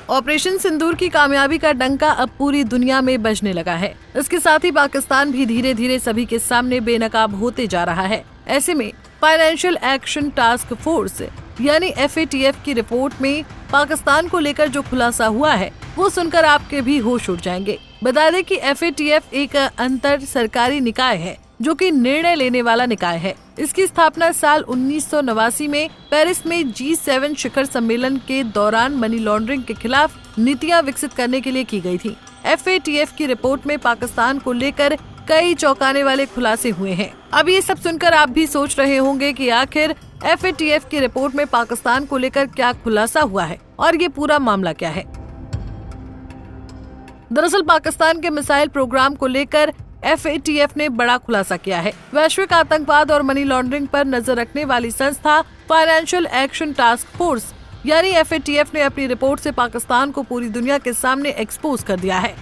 Operation सिंदूर की कामयाबी का डंका अब पूरी दुनिया में बजने लगा है। इसके साथ ही पाकिस्तान भी धीरे धीरे सभी के सामने बेनकाब होते जा रहा है। ऐसे में फाइनेंशियल एक्शन टास्क फोर्स यानी FATF की रिपोर्ट में पाकिस्तान को लेकर जो खुलासा हुआ है वो सुनकर आपके भी होश उड़ जाएंगे। बता दें कि FATF एक अंतर सरकारी निकाय है जो कि निर्णय लेने वाला निकाय है। इसकी स्थापना साल 1989 में पेरिस में G7 शिखर सम्मेलन के दौरान मनी लॉन्ड्रिंग के खिलाफ नीतियां विकसित करने के लिए की गई थी। FATF की रिपोर्ट में पाकिस्तान को लेकर कई चौंकाने वाले खुलासे हुए हैं। अब ये सब सुनकर आप भी सोच रहे होंगे कि आखिर FATF की रिपोर्ट में पाकिस्तान को लेकर क्या खुलासा हुआ है और ये पूरा मामला क्या है। दरअसल पाकिस्तान के मिसाइल प्रोग्राम को लेकर FATF ने बड़ा खुलासा किया है। वैश्विक आतंकवाद और मनी लॉन्ड्रिंग पर नजर रखने वाली संस्था फाइनेंशियल एक्शन टास्क फोर्स यानी FATF ने अपनी रिपोर्ट से पाकिस्तान को पूरी दुनिया के सामने एक्सपोज कर दिया है।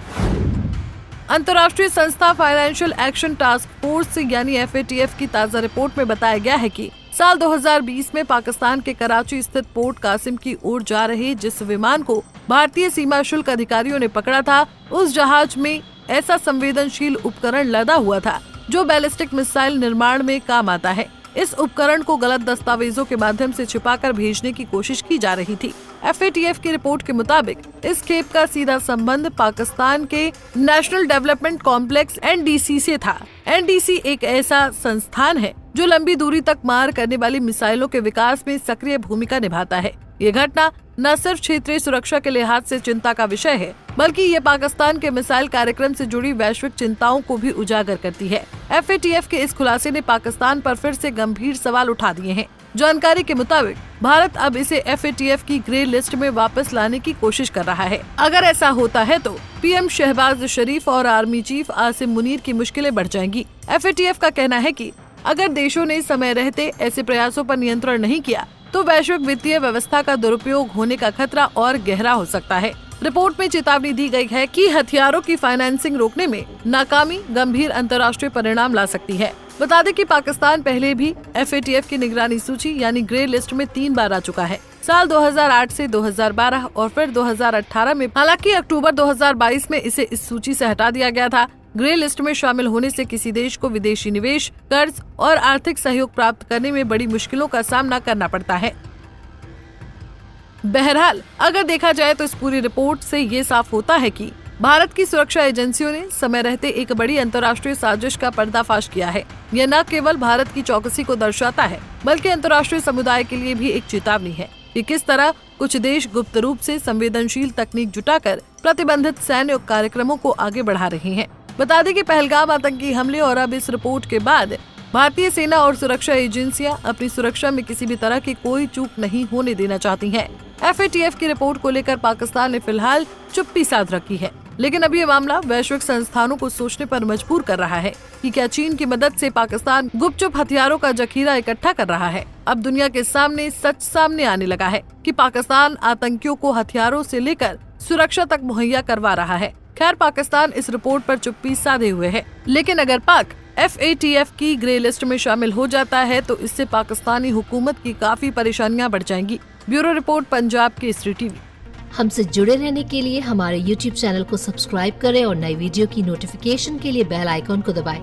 अंतर्राष्ट्रीय संस्था फाइनेंशियल एक्शन टास्क फोर्स यानी FATF की ताज़ा रिपोर्ट में बताया गया है कि साल 2020 में पाकिस्तान के कराची स्थित पोर्ट कासिम की ओर जा रहे जिस विमान को भारतीय सीमा शुल्क अधिकारियों ने पकड़ा था, उस जहाज में ऐसा संवेदनशील उपकरण लदा हुआ था जो बैलिस्टिक मिसाइल निर्माण में काम आता है। इस उपकरण को गलत दस्तावेजों के माध्यम से छिपाकर भेजने की कोशिश की जा रही थी। FATF की रिपोर्ट के मुताबिक इस खेप का सीधा संबंध पाकिस्तान के नेशनल डेवलपमेंट कॉम्प्लेक्स NDC से था। NDC एक ऐसा संस्थान है जो लंबी दूरी तक मार करने वाली मिसाइलों के विकास में सक्रिय भूमिका निभाता है। ये घटना न सिर्फ क्षेत्रीय सुरक्षा के लिहाज से चिंता का विषय है, बल्कि ये पाकिस्तान के मिसाइल कार्यक्रम से जुड़ी वैश्विक चिंताओं को भी उजागर करती है। FATF के इस खुलासे ने पाकिस्तान पर फिर से गंभीर सवाल उठा दिए हैं। जानकारी के मुताबिक भारत अब इसे FATF की ग्रे लिस्ट में वापस लाने की कोशिश कर रहा है। अगर ऐसा होता है तो PM शहबाज शरीफ और आर्मी चीफ आसिम मुनीर की मुश्किलें बढ़ जाएंगी। FATF का कहना है कि अगर देशों ने समय रहते ऐसे प्रयासों पर नियंत्रण नहीं किया तो वैश्विक वित्तीय व्यवस्था का दुरुपयोग होने का खतरा और गहरा हो सकता है। रिपोर्ट में चेतावनी दी गई है कि हथियारों की फाइनेंसिंग रोकने में नाकामी गंभीर अंतर्राष्ट्रीय परिणाम ला सकती है। बता दें कि पाकिस्तान पहले भी FATF की निगरानी सूची यानी ग्रे लिस्ट में 3 बार आ चुका है, साल 2008 से 2012 और फिर 2018 में। हालांकि अक्टूबर 2022 में इसे इस सूची से हटा दिया गया था। ग्रे लिस्ट में शामिल होने से किसी देश को विदेशी निवेश, कर्ज और आर्थिक सहयोग प्राप्त करने में बड़ी मुश्किलों का सामना करना पड़ता है। बहरहाल अगर देखा जाए तो इस पूरी रिपोर्ट से ये साफ होता है कि भारत की सुरक्षा एजेंसियों ने समय रहते एक बड़ी अंतर्राष्ट्रीय साजिश का पर्दाफाश किया है। यह न केवल भारत की चौकसी को दर्शाता है, बल्कि अंतर्राष्ट्रीय समुदाय के लिए भी एक चेतावनी है कि किस तरह कुछ देश गुप्त रूप से संवेदनशील तकनीक जुटाकर प्रतिबंधित सैन्य कार्यक्रमों को आगे बढ़ा रहे हैं। बता दें कि पहलगाम आतंकी हमले और अब इस रिपोर्ट के बाद भारतीय सेना और सुरक्षा एजेंसियां अपनी सुरक्षा में किसी भी तरह की कोई चूक नहीं होने देना चाहती हैं। FATF की रिपोर्ट को लेकर पाकिस्तान ने फिलहाल चुप्पी साध रखी है, लेकिन अब ये मामला वैश्विक संस्थानों को सोचने पर मजबूर कर रहा है कि क्या चीन की मदद से पाकिस्तान गुपचुप हथियारों का जखीरा इकट्ठा कर रहा है। अब दुनिया के सामने सच सामने आने लगा है कि पाकिस्तान आतंकियों को हथियारों से लेकर सुरक्षा तक मुहैया करवा रहा है। खैर, पाकिस्तान इस रिपोर्ट पर चुप्पी साधे हुए है, लेकिन अगर पाक FATF की ग्रे लिस्ट में शामिल हो जाता है तो इससे पाकिस्तानी हुकूमत की काफी परेशानियां बढ़ जाएंगी। Bureau report, Punjab Kesari TV. हमसे जुड़े रहने के लिए हमारे YouTube चैनल को सब्सक्राइब करें और नई वीडियो की नोटिफिकेशन के लिए बेल आइकॉन को दबाएं।